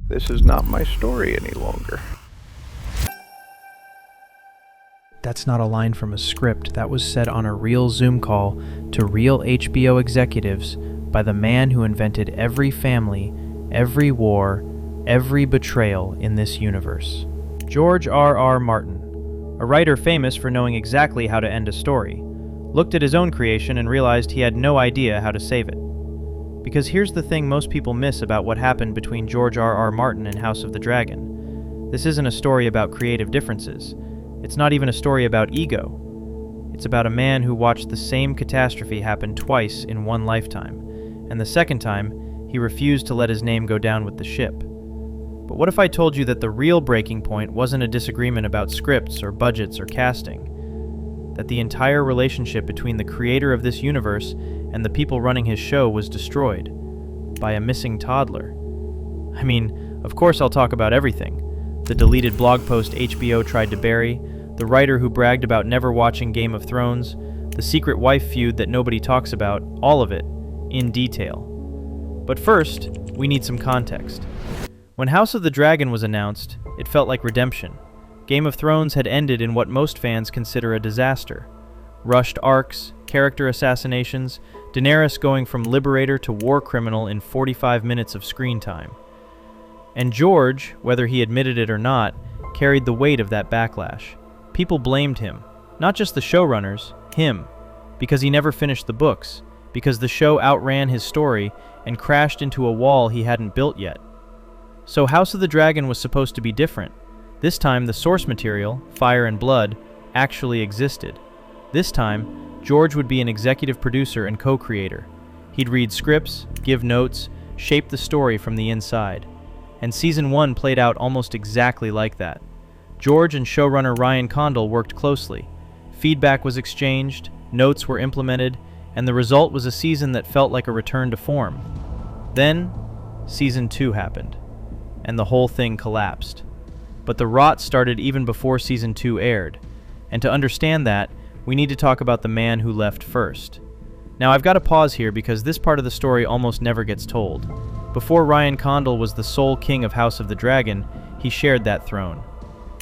This is not my story any longer. That's not a line from a script. That was said on a real Zoom call to real HBO executives by the man who invented every family, every war, every betrayal in this universe. George R.R. Martin, a writer famous for knowing exactly how to end a story, looked at his own creation and realized he had no idea how to save it. Because here's the thing most people miss about what happened between George R.R. Martin and House of the Dragon. This isn't a story about creative differences. It's not even a story about ego. It's about a man who watched the same catastrophe happen twice in one lifetime, and the second time, he refused to let his name go down with the ship. But what if I told you that the real breaking point wasn't a disagreement about scripts or budgets or casting? That the entire relationship between the creator of this universe and the people running his show was destroyed by a missing toddler. I mean, of course I'll talk about everything. The deleted blog post HBO tried to bury, the writer who bragged about never watching Game of Thrones, the secret wife feud that nobody talks about, all of it, in detail. But first, we need some context. When House of the Dragon was announced, it felt like redemption. Game of Thrones had ended in what most fans consider a disaster. Rushed arcs, character assassinations, Daenerys going from liberator to war criminal in 45 minutes of screen time. And George, whether he admitted it or not, carried the weight of that backlash. People blamed him, not just the showrunners, him, because he never finished the books, because the show outran his story and crashed into a wall he hadn't built yet. So House of the Dragon was supposed to be different. This time the source material, Fire and Blood, actually existed. This time, George would be an executive producer and co-creator. He'd read scripts, give notes, shape the story from the inside. And Season 1 played out almost exactly like that. George and showrunner Ryan Condal worked closely. Feedback was exchanged, notes were implemented, and the result was a season that felt like a return to form. Then, Season 2 happened, and the whole thing collapsed. But the rot started even before Season 2 aired, and to understand that, we need to talk about the man who left first. Now I've got to pause here because this part of the story almost never gets told. Before Ryan Condal was the sole king of House of the Dragon, he shared that throne.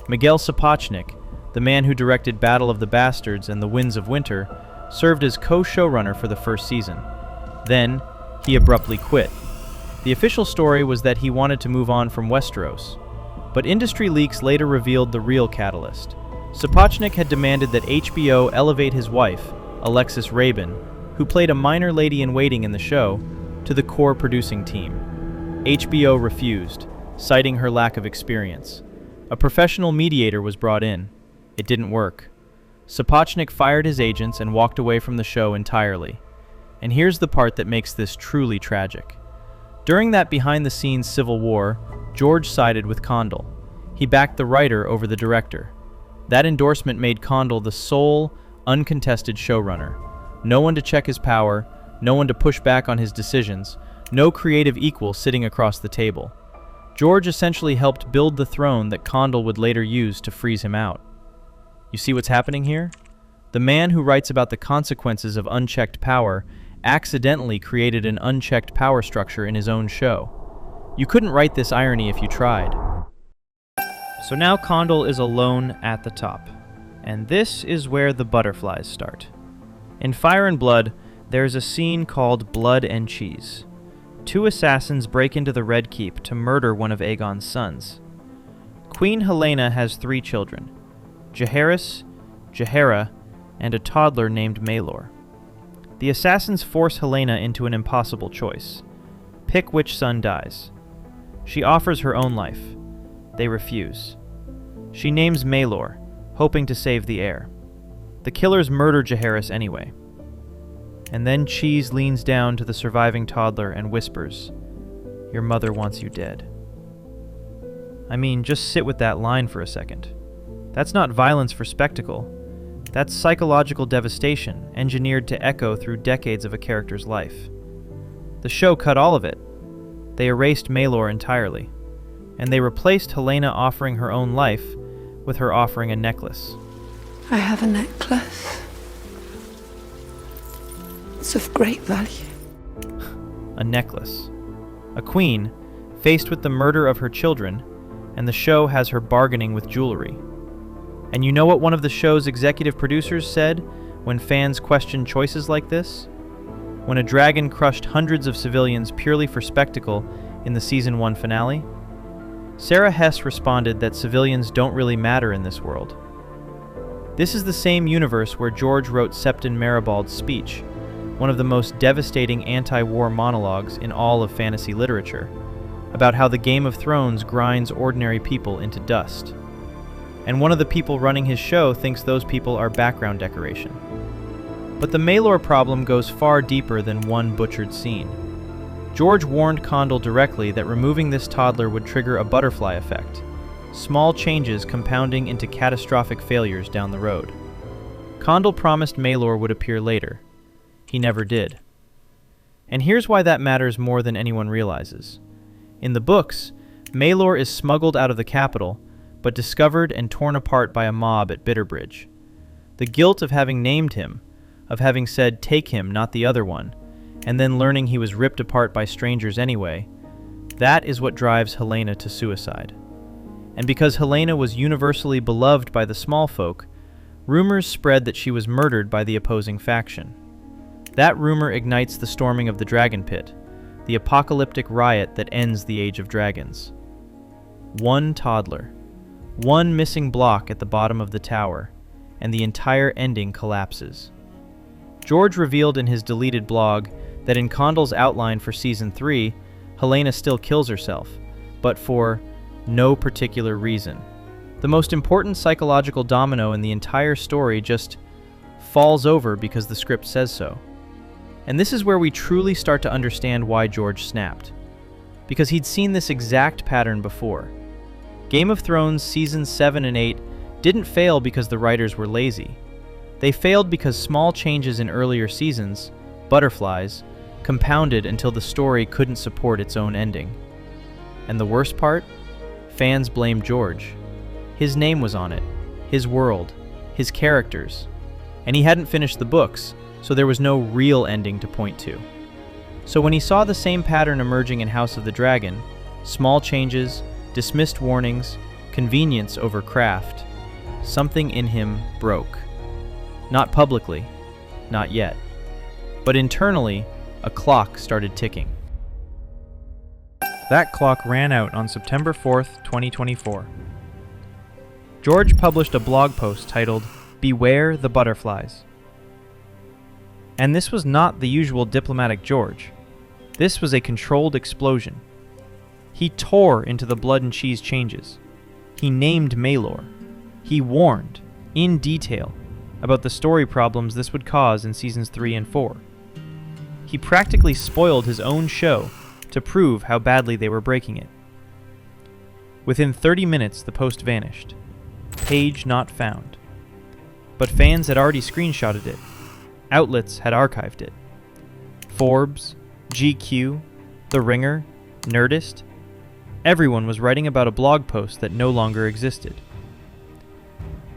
Miguel Sapochnik, the man who directed Battle of the Bastards and The Winds of Winter, served as co-showrunner for the first season. Then, he abruptly quit. The official story was that he wanted to move on from Westeros, but industry leaks later revealed the real catalyst. Sapochnik had demanded that HBO elevate his wife, Alexis Rabin, who played a minor lady-in-waiting in the show, to the core producing team. HBO refused, citing her lack of experience. A professional mediator was brought in. It didn't work. Sapochnik fired his agents and walked away from the show entirely. And here's the part that makes this truly tragic. During that behind-the-scenes civil war, George sided with Condal. He backed the writer over the director. That endorsement made Condal the sole, uncontested showrunner. No one to check his power, no one to push back on his decisions, no creative equal sitting across the table. George essentially helped build the throne that Condal would later use to freeze him out. You see what's happening here? The man who writes about the consequences of unchecked power accidentally created an unchecked power structure in his own show. You couldn't write this irony if you tried. So now Condal is alone at the top. And this is where the butterflies start. In Fire and Blood, there's a scene called Blood and Cheese. Two assassins break into the Red Keep to murder one of Aegon's sons. Queen Helena has 3 children, Jaehaerys, Jaehaera, and a toddler named Maelor. The assassins force Helena into an impossible choice. Pick which son dies. She offers her own life. They refuse. She names Maelor, hoping to save the heir. The killers murder Jaehaerys anyway. And then Cheese leans down to the surviving toddler and whispers, "Your mother wants you dead." I mean, just sit with that line for a second. That's not violence for spectacle. That's psychological devastation, engineered to echo through decades of a character's life. The show cut all of it. They erased Maelor entirely, and they replaced Helena offering her own life with her offering a necklace. I have a necklace. It's of great value. A necklace. A queen, faced with the murder of her children, and the show has her bargaining with jewelry. And you know what one of the show's executive producers said when fans questioned choices like this? When a dragon crushed hundreds of civilians purely for spectacle in the Season 1 finale? Sarah Hess responded that civilians don't really matter in this world. This is the same universe where George wrote Septon Maribald's speech, one of the most devastating anti-war monologues in all of fantasy literature, about how the Game of Thrones grinds ordinary people into dust. And one of the people running his show thinks those people are background decoration. But the Maelor problem goes far deeper than one butchered scene. George warned Condal directly that removing this toddler would trigger a butterfly effect, small changes compounding into catastrophic failures down the road. Condal promised Maelor would appear later. He never did. And here's why that matters more than anyone realizes. In the books, Maelor is smuggled out of the capital, but discovered and torn apart by a mob at Bitterbridge. The guilt of having named him, of having said, "Take him, not the other one," and then learning he was ripped apart by strangers anyway, that is what drives Helena to suicide. And because Helena was universally beloved by the small folk, rumors spread that she was murdered by the opposing faction. That rumor ignites the storming of the Dragon Pit, the apocalyptic riot that ends the Age of Dragons. One toddler, one missing block at the bottom of the tower, and the entire ending collapses. George revealed in his deleted blog that in Condal's outline for Season 3, Helena still kills herself, but for no particular reason. The most important psychological domino in the entire story just falls over because the script says so. And this is where we truly start to understand why George snapped. Because he'd seen this exact pattern before. Game of Thrones Seasons 7 and 8 didn't fail because the writers were lazy. They failed because small changes in earlier seasons, butterflies, compounded until the story couldn't support its own ending. And the worst part? Fans blamed George. His name was on it, his world, his characters. And he hadn't finished the books, so there was no real ending to point to. So when he saw the same pattern emerging in House of the Dragon, small changes, dismissed warnings, convenience over craft, something in him broke. Not publicly, not yet. But internally, a clock started ticking. That clock ran out on September 4th, 2024. George published a blog post titled, "Beware the Butterflies." And this was not the usual diplomatic George. This was a controlled explosion. He tore into the blood and cheese changes. He named Maelor. He warned, in detail, about the story problems this would cause in Seasons 3 and 4. He practically spoiled his own show to prove how badly they were breaking it. Within 30 minutes, the post vanished. Page not found. But fans had already screenshotted it. Outlets had archived it. Forbes, GQ, The Ringer, Nerdist, everyone was writing about a blog post that no longer existed.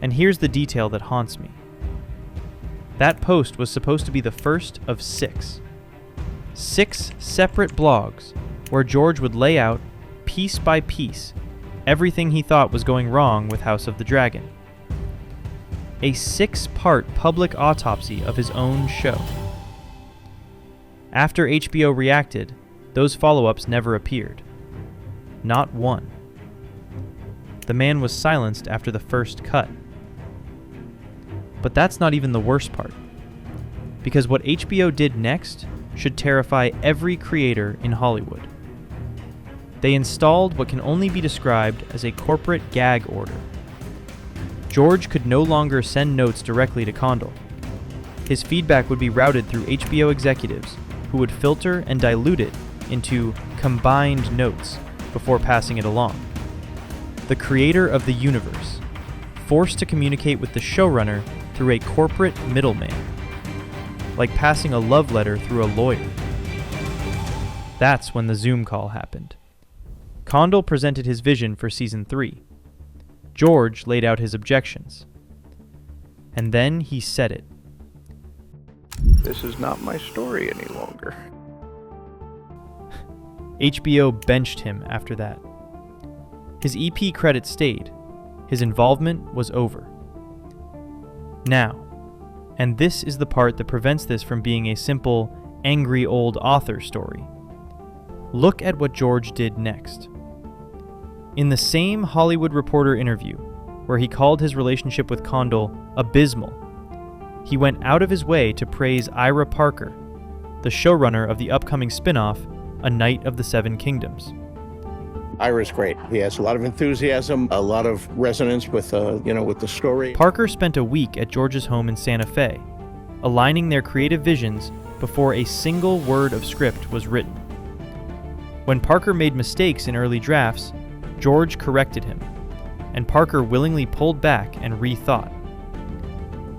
And here's the detail that haunts me. That post was supposed to be the first of 6. 6 separate blogs where George would lay out, piece by piece, everything he thought was going wrong with House of the Dragon. A 6-part public autopsy of his own show. After HBO reacted, those follow-ups never appeared. Not one. The man was silenced after the first cut. But that's not even the worst part. Because what HBO did next should terrify every creator in Hollywood. They installed what can only be described as a corporate gag order. George could no longer send notes directly to Condal. His feedback would be routed through HBO executives, who would filter and dilute it into combined notes before passing it along. The creator of the universe, forced to communicate with the showrunner through a corporate middleman, like passing a love letter through a lawyer. That's when the Zoom call happened. Condal presented his vision for Season 3. George laid out his objections. And then he said it. This is not my story any longer. HBO benched him after that. His EP credit stayed. His involvement was over. Now, and this is the part that prevents this from being a simple, angry old author story. Look at what George did next. In the same Hollywood Reporter interview, where he called his relationship with Condal abysmal, he went out of his way to praise Ira Parker, the showrunner of the upcoming spin-off, A Knight of the Seven Kingdoms. Ira's great. He has a lot of enthusiasm, a lot of resonance with the story. Parker spent a week at George's home in Santa Fe, aligning their creative visions before a single word of script was written. When Parker made mistakes in early drafts, George corrected him, and Parker willingly pulled back and rethought.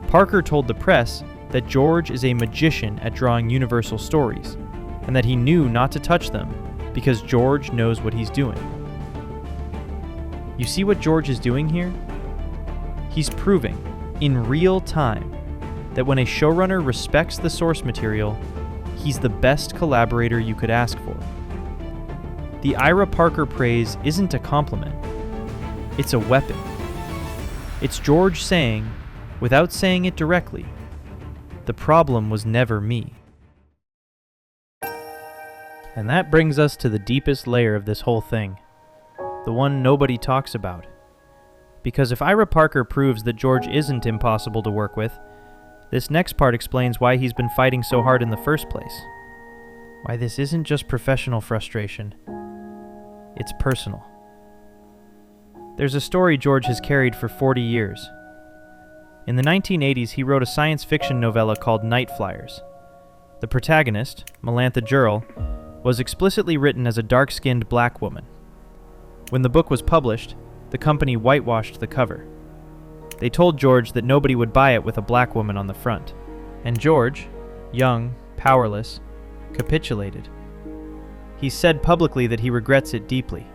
Parker told the press that George is a magician at drawing universal stories, and that he knew not to touch them because George knows what he's doing. You see what George is doing here? He's proving, in real time, that when a showrunner respects the source material, he's the best collaborator you could ask for. The Ira Parker praise isn't a compliment. It's a weapon. It's George saying, without saying it directly, the problem was never me. And that brings us to the deepest layer of this whole thing, the one nobody talks about. Because if Ira Parker proves that George isn't impossible to work with, this next part explains why he's been fighting so hard in the first place. Why this isn't just professional frustration, it's personal. There's a story George has carried for 40 years. In the 1980s, he wrote a science fiction novella called Nightflyers. The protagonist, Melantha Jurl, was explicitly written as a dark-skinned black woman. When the book was published, the company whitewashed the cover. They told George that nobody would buy it with a black woman on the front. And George, young, powerless, capitulated. He said publicly that he regrets it deeply.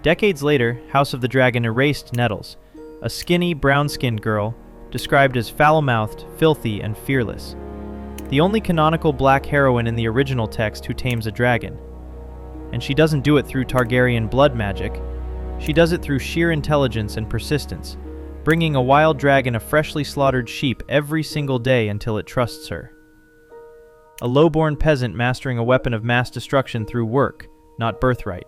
Decades later, House of the Dragon erased Nettles, a skinny, brown-skinned girl described as foul-mouthed, filthy, and fearless. The only canonical black heroine in the original text who tames a dragon. And she doesn't do it through Targaryen blood magic. She does it through sheer intelligence and persistence, bringing a wild dragon a freshly slaughtered sheep every single day until it trusts her. A low-born peasant mastering a weapon of mass destruction through work, not birthright.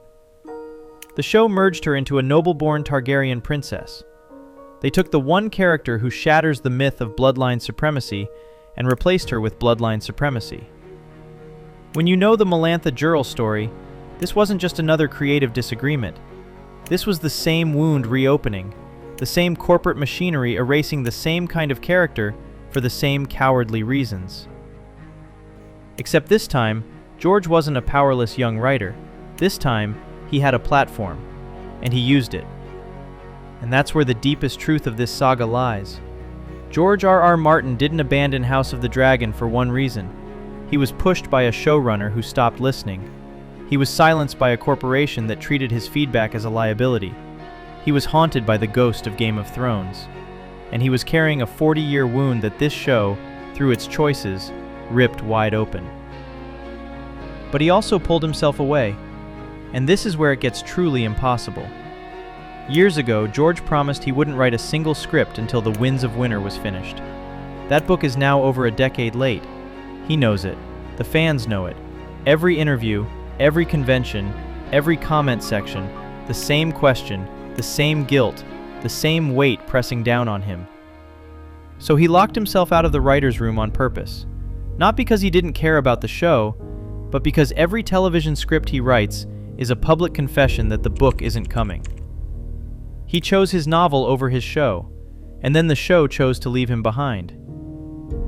The show merged her into a noble-born Targaryen princess. They took the one character who shatters the myth of bloodline supremacy and replaced her with bloodline supremacy. When you know the Melantha Jurl story, this wasn't just another creative disagreement. This was the same wound reopening, the same corporate machinery erasing the same kind of character for the same cowardly reasons. Except this time, George wasn't a powerless young writer. This time, he had a platform, and he used it. And that's where the deepest truth of this saga lies. George R.R. Martin didn't abandon House of the Dragon for one reason. He was pushed by a showrunner who stopped listening. He was silenced by a corporation that treated his feedback as a liability. He was haunted by the ghost of Game of Thrones. And he was carrying a 40-year wound that this show, through its choices, ripped wide open. But he also pulled himself away. And this is where it gets truly impossible. Years ago, George promised he wouldn't write a single script until The Winds of Winter was finished. That book is now over a decade late. He knows it. The fans know it. Every interview, every convention, every comment section, the same question, the same guilt, the same weight pressing down on him. So he locked himself out of the writer's room on purpose. Not because he didn't care about the show, but because every television script he writes is a public confession that the book isn't coming. He chose his novel over his show, and then the show chose to leave him behind.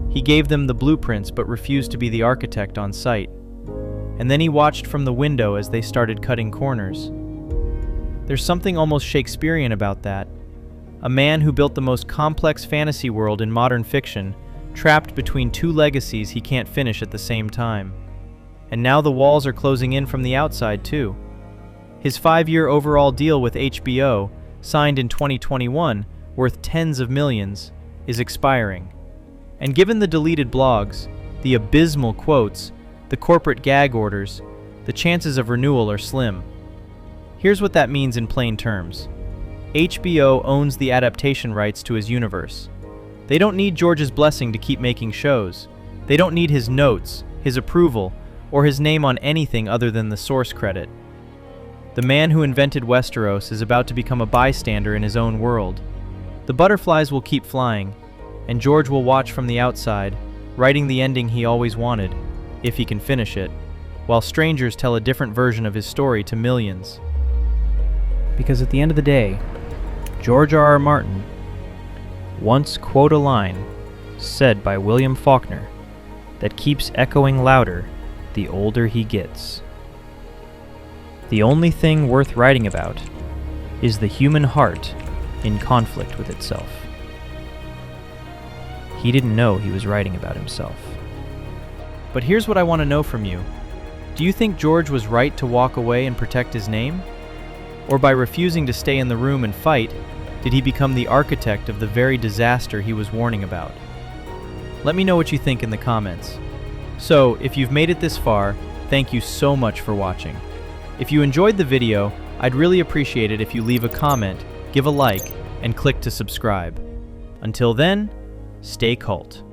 He gave them the blueprints but refused to be the architect on site. And then he watched from the window as they started cutting corners. There's something almost Shakespearean about that. A man who built the most complex fantasy world in modern fiction, trapped between two legacies he can't finish at the same time. And now the walls are closing in from the outside too. His 5-year overall deal with HBO, signed in 2021, worth tens of millions, is expiring. And given the deleted blogs, the abysmal quotes, the corporate gag orders, the chances of renewal are slim. Here's what that means in plain terms. HBO owns the adaptation rights to his universe. They don't need George's blessing to keep making shows. They don't need his notes, his approval, or his name on anything other than the source credit. The man who invented Westeros is about to become a bystander in his own world. The butterflies will keep flying, and George will watch from the outside, writing the ending he always wanted, if he can finish it, while strangers tell a different version of his story to millions. Because at the end of the day, George R.R. Martin once quote a line said by William Faulkner that keeps echoing louder the older he gets. The only thing worth writing about is the human heart in conflict with itself. He didn't know he was writing about himself. But here's what I want to know from you. Do you think George was right to walk away and protect his name? Or by refusing to stay in the room and fight, did he become the architect of the very disaster he was warning about? Let me know what you think in the comments. So, if you've made it this far, thank you so much for watching. If you enjoyed the video, I'd really appreciate it if you leave a comment, give a like, and click to subscribe. Until then, stay cult.